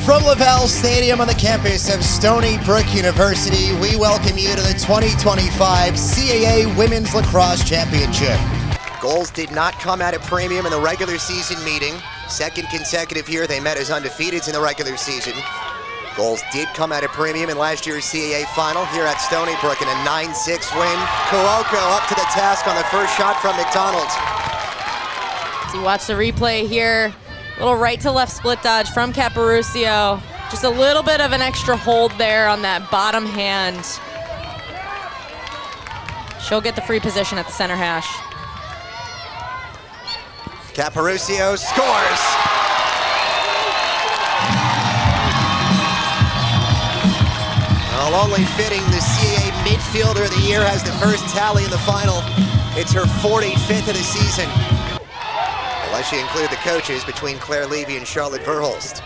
From Lavalle Stadium on the campus of Stony Brook University, we welcome you to the 2025 CAA Women's Lacrosse Championship. Goals did not come at a premium in the regular season meeting. Second consecutive year they met as undefeateds in the regular season. Goals did come at a premium in last year's CAA final here at Stony Brook in a 9-6 win. Kuoko up to the task on the first shot from McDonald. So you watch the replay here. Little right to left split dodge from Caporuscio. Just a little bit of an extra hold there on that bottom hand. She'll get the free position at the center hash. Caporuscio scores. Well, only fitting the CAA midfielder of the year has the first tally in the final. It's her 45th of the season. Unless you include the coaches between Claire Levy and Charlotte Verhulst.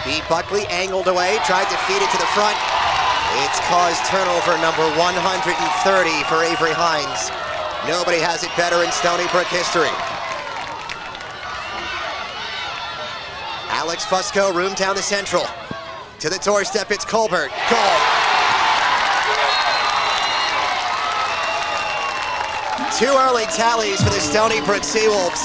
B. Buckley angled away, tried to feed it to the front. It's caused turnover number 130 for Avery Hines. Nobody has it better in Stony Brook history. Alex Fusco, room down the central. To the doorstep, it's Colbert. Goal. Two early tallies for the Stony Brook Seawolves.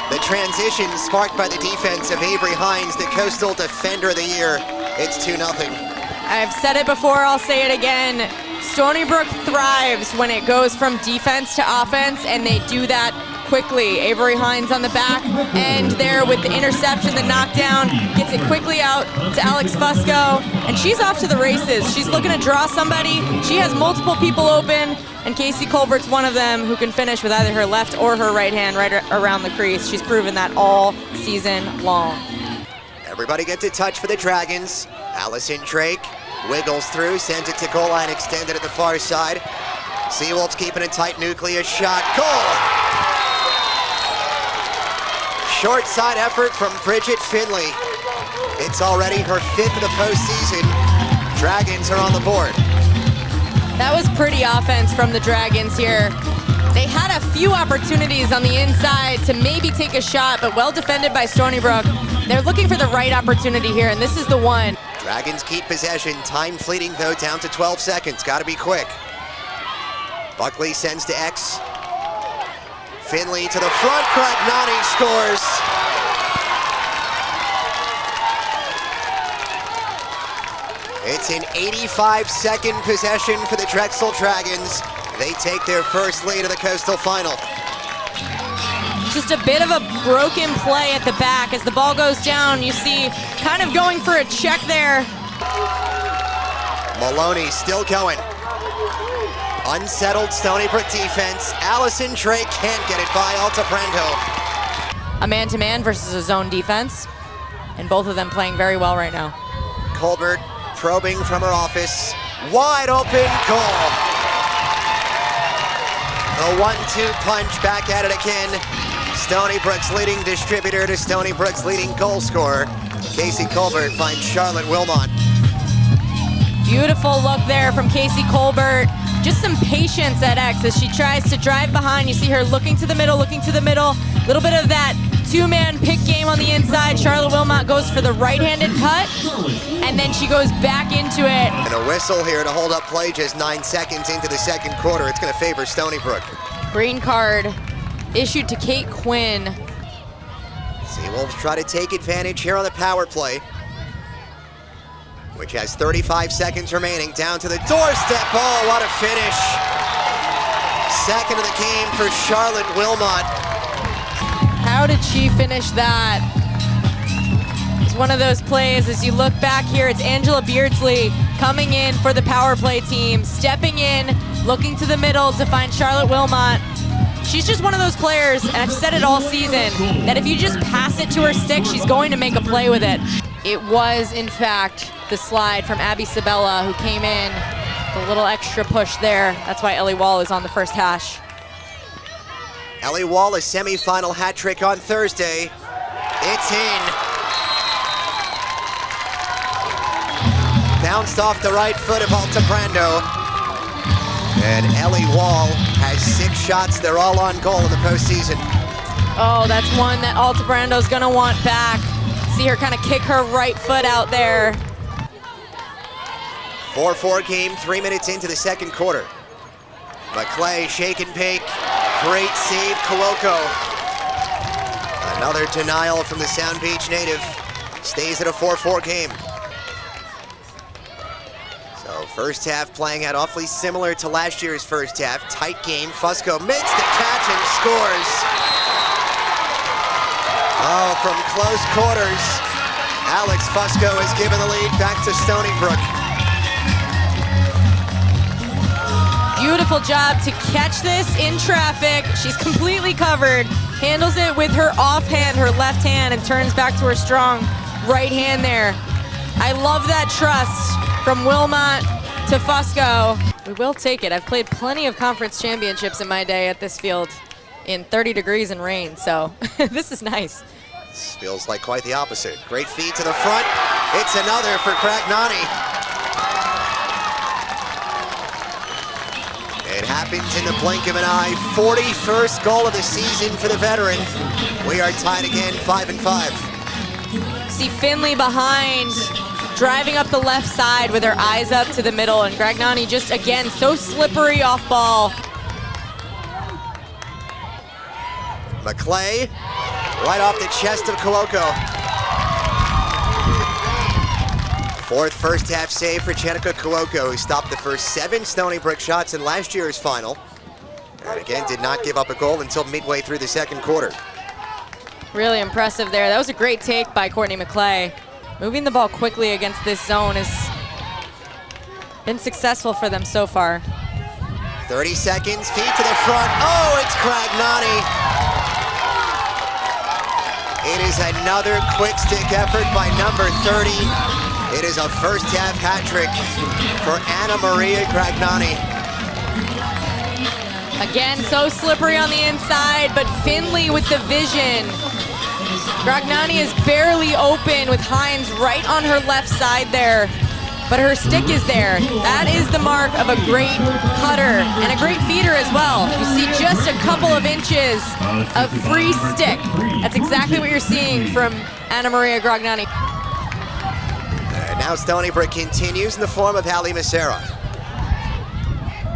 The transition sparked by the defense of Avery Hines, the Coastal Defender of the Year. It's 2-0. I've said it before, I'll say it again. Stony Brook thrives when it goes from defense to offense, and they do that quickly. Avery Hines on the back end there with the interception, the knockdown, gets it quickly out to Alex Fusco, and she's off to the races. She's looking to draw somebody. She has multiple people open, and Casey Colbert's one of them who can finish with either her left or her right hand right around the crease. She's proven that all season long. Everybody gets a touch for the Dragons. Allison Drake wiggles through, sends it to goal line extended at the far side. Seawolves keeping it tight, nucleus shot, goal! Short side effort from Bridget Finley. It's already her 5th of the postseason. Dragons are on the board. That was pretty offense from the Dragons here. They had a few opportunities on the inside to maybe take a shot, but well defended by Stony Brook. They're looking for the right opportunity here, and this is the one. Dragons keep possession. Time fleeting, though, down to 12 seconds. Got to be quick. Buckley sends to X. Finley to the front. Cragnani scores. It's an 85-second possession for the Drexel Dragons. They take their first lead of the Coastal Final. Just a bit of a broken play at the back. As the ball goes down, you see kind of going for a check there. Maloney still going. Unsettled Stony Brook defense. Allison Drake can't get it by Altaprando. A man-to-man versus a zone defense, and both of them playing very well right now. Colbert probing from her office. Wide open goal. The 1-2 punch back at it again. Stony Brook's leading distributor to Stony Brook's leading goal scorer. Casey Colbert finds Charlotte Wilmot. Beautiful look there from Casey Colbert. Just some patience at X as she tries to drive behind. You see her looking to the middle, looking to the middle. A little bit of that two-man pick game on the inside. Charlotte Wilmot goes for the right-handed cut, and then she goes back into it. And a whistle here to hold up play just 9 seconds into the second quarter. It's going to favor Stony Brook. Green card issued to Kate Quinn. Seawolves try to take advantage here on the power play, which has 35 seconds remaining. Down to the doorstep. Oh, what a finish. Second of the game for Charlotte Wilmot. How did she finish that? It's one of those plays, as you look back here, it's Angela Beardsley coming in for the power play team, stepping in, looking to the middle to find Charlotte Wilmot. She's just one of those players, and I've said it all season, that if you just pass it to her stick, she's going to make a play with it. It was, in fact, the slide from Abby Sabella, who came in with a little extra push there. That's why Ellie Wall is on the first hash. Ellie Wall, a semifinal hat trick on Thursday. It's in. Bounced off the right foot of Altaprando. And Ellie Wall has 6 shots. They're all on goal in the postseason. Oh, that's one that Altobrando's gonna want back. See her kind of kick her right foot out there. 4-4 game, 3 minutes into the second quarter. McClay, shake and bake. Great save, Cuoco. Another denial from the Sound Beach native. Stays at a 4-4 game. So first half playing out awfully similar to last year's first half. Tight game. Fusco makes the catch and scores. Oh, from close quarters, Alex Fusco has given the lead back to Stony Brook. Beautiful job to catch this in traffic. She's completely covered. Handles it with her offhand, her left hand, and turns back to her strong right hand there. I love that trust from Wilmot to Fusco. We will take it. I've played plenty of conference championships in my day at this field in 30 degrees and rain, so this is nice. This feels like quite the opposite. Great feed to the front. It's another for Cragnani. It happens in the blink of an eye. 41st goal of the season for the veteran. We are tied again, 5-5. See Finley behind, driving up the left side with her eyes up to the middle, and Cragnani just, again, so slippery off ball. McClay, right off the chest of Cuoco. Fourth first half save for Jenica Cuoco, who stopped the first 7 Stony Brook shots in last year's final. And again, did not give up a goal until midway through the second quarter. Really impressive there. That was a great take by Courtney McClay. Moving the ball quickly against this zone has been successful for them so far. 30 seconds, feet to the front. Oh, it's Cragnani. It is another quick stick effort by number 30. It is a first half hat trick for Anna Maria Cragnani. Again, so slippery on the inside, but Finley with the vision. Cragnani is barely open with Hines right on her left side there, but her stick is there. That is the mark of a great cutter and a great feeder as well. You see just a couple of inches of free stick. That's exactly what you're seeing from Anna Maria Cragnani. Now Stony Brook continues in the form of Hallie Macera.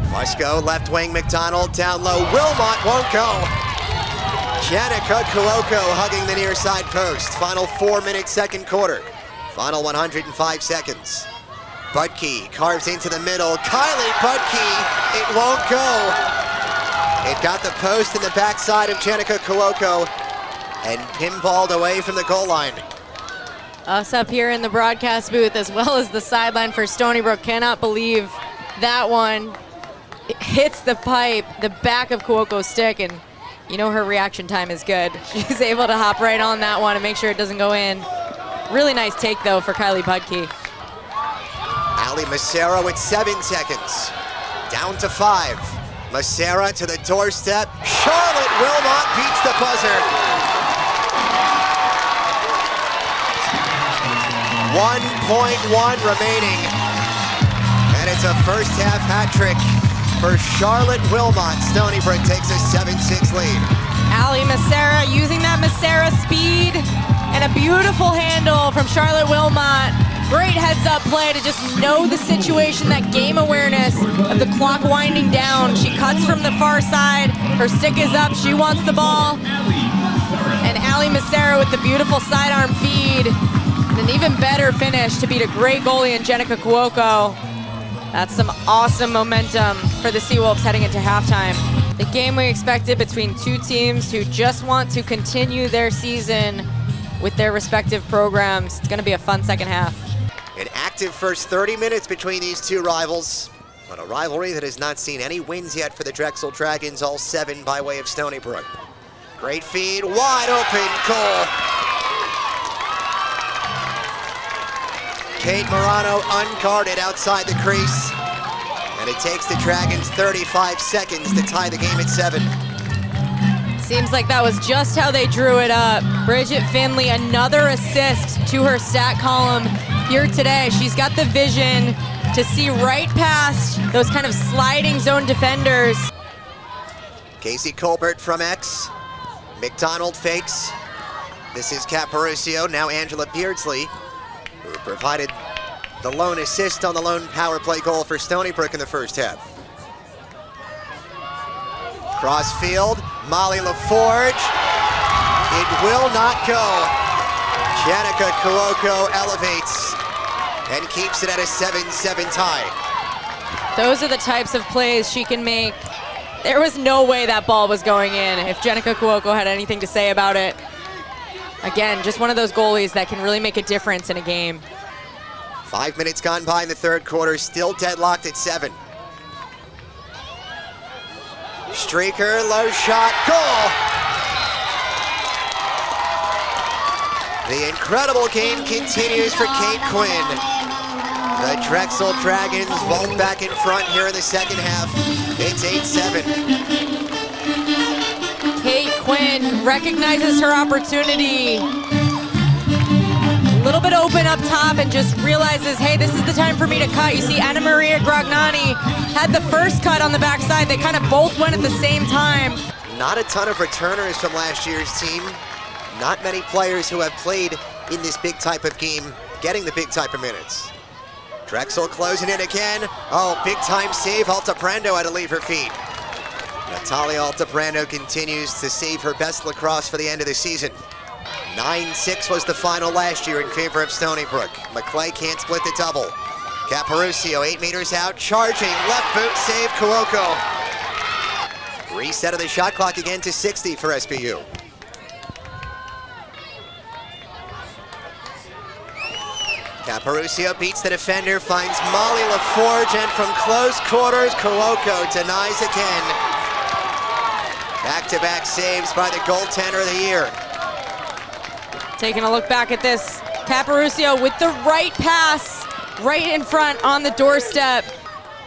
Fusco, left wing, McDonald, down low. Wilmot won't go. Jenica Cuoco hugging the near side post. Final 4-minute second quarter. Final 105 seconds. Budke carves into the middle. Kylie Budke, it won't go. It got the post in the backside of Jenica Cuoco and pinballed away from the goal line. Us up here in the broadcast booth as well as the sideline for Stony Brook cannot believe that one. It hits the pipe, the back of Cuoco's stick, and you know her reaction time is good. She's able to hop right on that one and make sure it doesn't go in. Really nice take though for Kylie Budke. Hallie Macera with 7 seconds. Down to 5. Macera to the doorstep. Charlotte Wilmot beats the buzzer. 1.1 remaining. And it's a first half hat trick for Charlotte Wilmot. Stony Brook takes a 7-6 lead. Hallie Macera using that Macera speed and a beautiful handle from Charlotte Wilmot. Great heads-up play to just know the situation, that game awareness of the clock winding down. She cuts from the far side. Her stick is up. She wants the ball. And Hallie Macera with the beautiful sidearm feed. And an even better finish to beat a great goalie in Jenica Cuoco. That's some awesome momentum for the Seawolves heading into halftime. The game we expected between two teams who just want to continue their season with their respective programs. It's going to be a fun second half. An active first 30 minutes between these two rivals, but a rivalry that has not seen any wins yet for the Drexel Dragons, all 7 by way of Stony Brook. Great feed, wide open goal. Kate Morano unguarded outside the crease, and it takes the Dragons 35 seconds to tie the game at 7. Seems like that was just how they drew it up. Bridget Finley, another assist to her stat column here today. She's got the vision to see right past those kind of sliding zone defenders. Casey Colbert from X. McDonald fakes. This is Caporusio, now Angela Beardsley, who provided the lone assist on the lone power play goal for Stony Brook in the first half. Crossfield, Molly LaForge. It will not go. Janica Cuoco elevates and keeps it at a 7-7 tie. Those are the types of plays she can make. There was no way that ball was going in if Janica Cuoco had anything to say about it. Again, just one of those goalies that can really make a difference in a game. 5 minutes gone by in the third quarter, still deadlocked at 7. Streaker, low shot, goal! The incredible game continues for Kate Quinn. The Drexel Dragons vault back in front here in the second half. It's 8-7. Kate Quinn recognizes her opportunity. A little bit open up top and just realizes, hey, this is the time for me to cut. You see Anna Maria Grognani had the first cut on the backside. They kind of both went at the same time. Not a ton of returners from last year's team. Not many players who have played in this big type of game getting the big type of minutes. Drexel closing in again. Oh, big time save. Altaprando had to leave her feet. Natalia Altaprando continues to save her best lacrosse for the end of the season. 9-6 was the final last year in favor of Stony Brook. McClay can't split the double. Caporusio 8 meters out, charging, left boot save, Cuoco. Reset of the shot clock again to 60 for SBU. Caporusio beats the defender, finds Molly LaForge, and from close quarters, Cuoco denies again. Back-to-back saves by the goaltender of the year. Taking a look back at this, Caporusio with the right pass, right in front on the doorstep.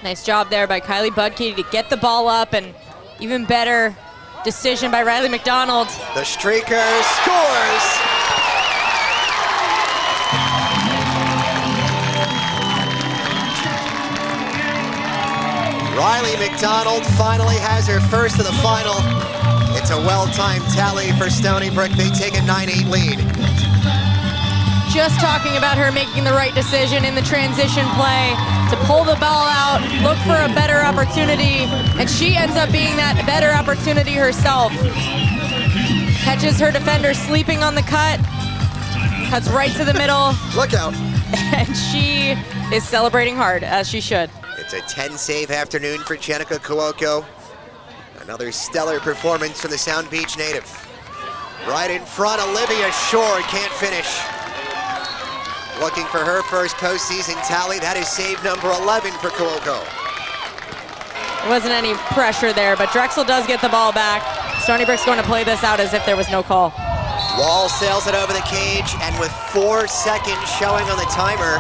Nice job there by Kylie Budke to get the ball up, and even better decision by Riley McDonald. The streaker scores! Riley McDonald finally has her first of the final. It's a well-timed tally for Stony Brook. They take a 9-8 lead. Just talking about her making the right decision in the transition play to pull the ball out, look for a better opportunity, and she ends up being that better opportunity herself. Catches her defender sleeping on the cut, cuts right to the middle. Look out. And she is celebrating hard, as she should. It's a 10-save afternoon for Janica Cuoco. Another stellar performance from the Sound Beach native. Right in front, Olivia Shore can't finish. Looking for her first postseason tally. That is save number 11 for Cuoco. There wasn't any pressure there, but Drexel does get the ball back. Stony Brook's going to play this out as if there was no call. Wall sails it over the cage, and with 4 seconds showing on the timer,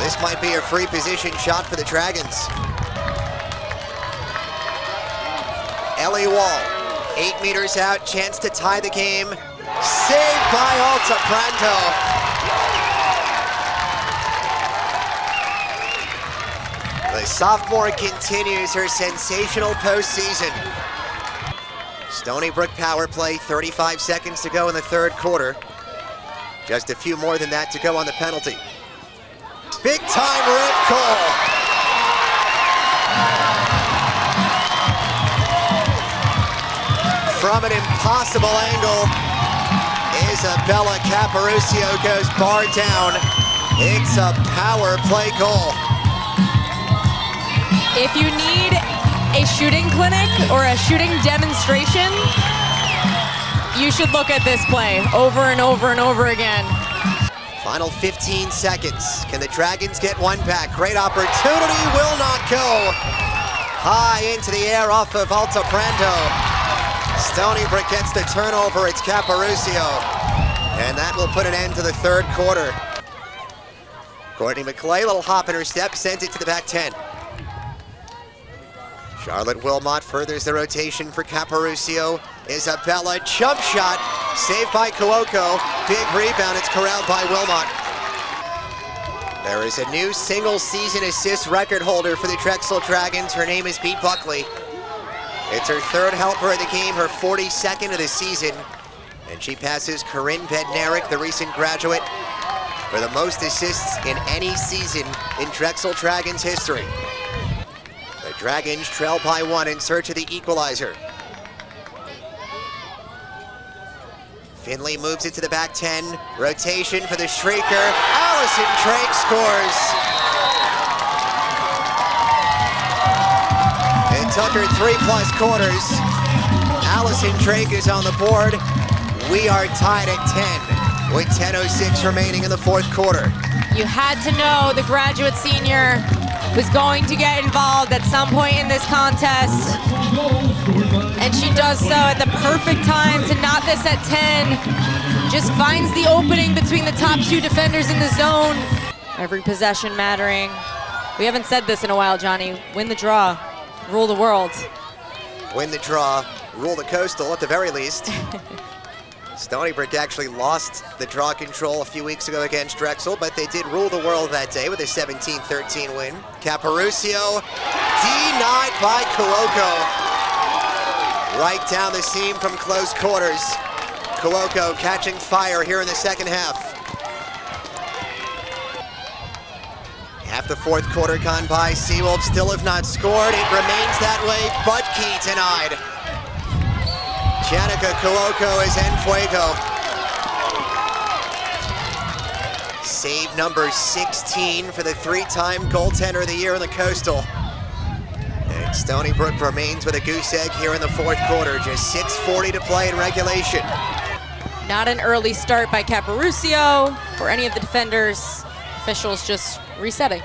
this might be a free position shot for the Dragons. Ellie Wall, 8 meters out, chance to tie the game. Saved by Altaprando. The sophomore continues her sensational postseason. Stony Brook power play, 35 seconds to go in the third quarter. Just a few more than that to go on the penalty. Big time rip goal. From an impossible angle, Isabella Caporusio goes bar down. It's a power play goal. If you need a shooting clinic or a shooting demonstration, you should look at this play over and over and over again. Final 15 seconds. Can the Dragons get one back? Great opportunity, will not go. High into the air off of Altaprando. Stony Brook gets the turnover, it's Caporusio. And that will put an end to the third quarter. Courtney McClay, little hop in her step, sends it to the back 10. Charlotte Wilmot furthers the rotation for Caporusio. Isabella, jump shot, saved by Cuoco. Big rebound, it's corralled by Wilmot. There is a new single season assist record holder for the Drexel Dragons. Her name is Pete Buckley. It's her third helper of the game, her 42nd of the season. And she passes Corinne Bednarik, the recent graduate, for the most assists in any season in Drexel Dragons history. The Dragons trail by 1 in search of the equalizer. Finley moves it to the back 10. Rotation for the Shrieker. Allison Drake scores. It took her 3+ quarters. Allison Drake is on the board. We are tied at 10 with 10:06 remaining in the fourth quarter. You had to know the graduate senior was going to get involved at some point in this contest. And she does so at the perfect time to knot this at 10. Just finds the opening between the top 2 defenders in the zone. Every possession mattering. We haven't said this in a while, Johnny. Win the draw, rule the world. Win the draw, rule the coastal at the very least. Stony Brook actually lost the draw control a few weeks ago against Drexel, but they did rule the world that day with a 17-13 win. Caporuscio denied by Cuoco. Right down the seam from close quarters. Cuoco catching fire here in the second half. Half the fourth quarter gone by. Seawolves still have not scored. It remains that way. Budke denied. Janica Cuoco is en fuego. Save number 16 for the 3-time goaltender of the year in the Coastal. And Stony Brook remains with a goose egg here in the fourth quarter. Just 6:40 to play in regulation. Not an early start by Caporuscio or any of the defenders. Officials just resetting.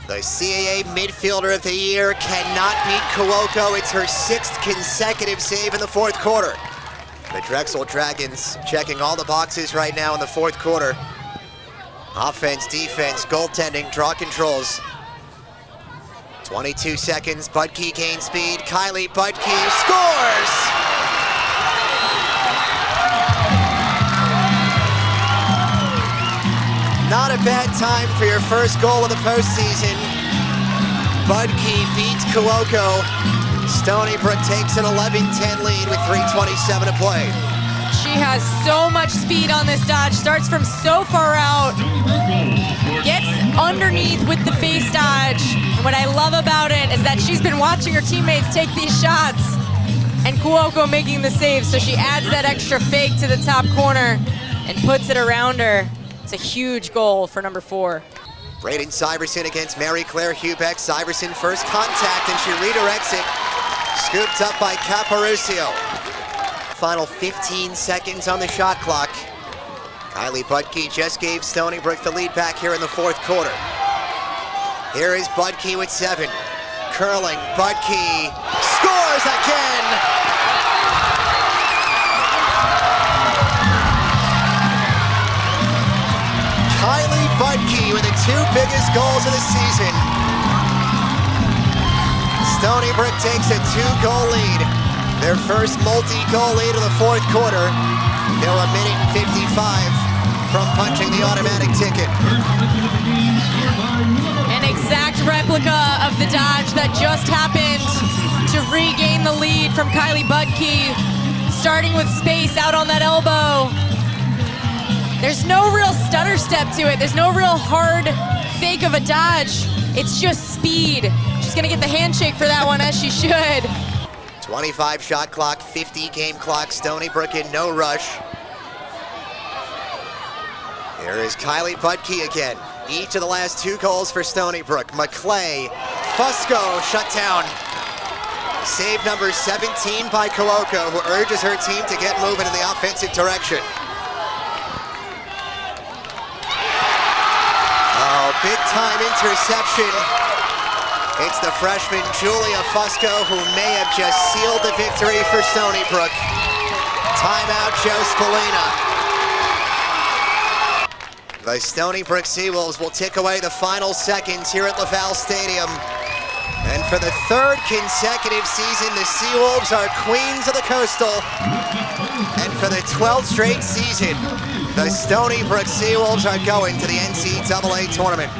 The CAA midfielder of the year cannot beat Cuoco. It's her 6th consecutive save in the fourth quarter. The Drexel Dragons checking all the boxes right now in the fourth quarter. Offense, defense, goaltending, draw controls. 22 seconds, Budke gains speed. Kylie Budke scores! Not a bad time for your first goal of the postseason. Budke beats Cuoco. Stony Brook takes an 11-10 lead with 3:27 to play. She has so much speed on this dodge. Starts from so far out. Gets underneath with the face dodge. And what I love about it is that she's been watching her teammates take these shots and Cuoco making the save. So she adds that extra fake to the top corner and puts it around her. It's a huge goal for number 4. Braden Syverson against Mary Claire Hubeck. Syverson first contact and she redirects it. Scooped up by Caporuscio. Final 15 seconds on the shot clock. Kylie Budke just gave Stony Brook the lead back here in the fourth quarter. Here is Budke with 7. Curling, Budke scores again! Kylie Budke with the 2 biggest goals of the season. Stony Brook takes a 2-goal lead. Their first multi-goal lead of the fourth quarter. They're a minute and 55 from punching the automatic ticket. An exact replica of the dodge that just happened to regain the lead from Kylie Budke. Starting with space out on that elbow. There's no real stutter step to it. There's no real hard fake of a dodge. It's just speed. She's gonna get the handshake for that one, as she should. 25 shot clock, 50 game clock. Stony Brook in no rush. Here is Kylie Budke again. Each of the last 2 goals for Stony Brook. McClay, Fusco shut down. Save number 17 by Cuoco, who urges her team to get moving in the offensive direction. Big time interception. It's the freshman Julia Fusco who may have just sealed the victory for Stony Brook. Timeout, Joe Spallina. The Stony Brook Seawolves will tick away the final seconds here at Lavalle Stadium. And for the 3rd consecutive season, the Seawolves are queens of the Coastal. And for the 12th straight season, the Stony Brook Seawolves are going to the NCAA tournament.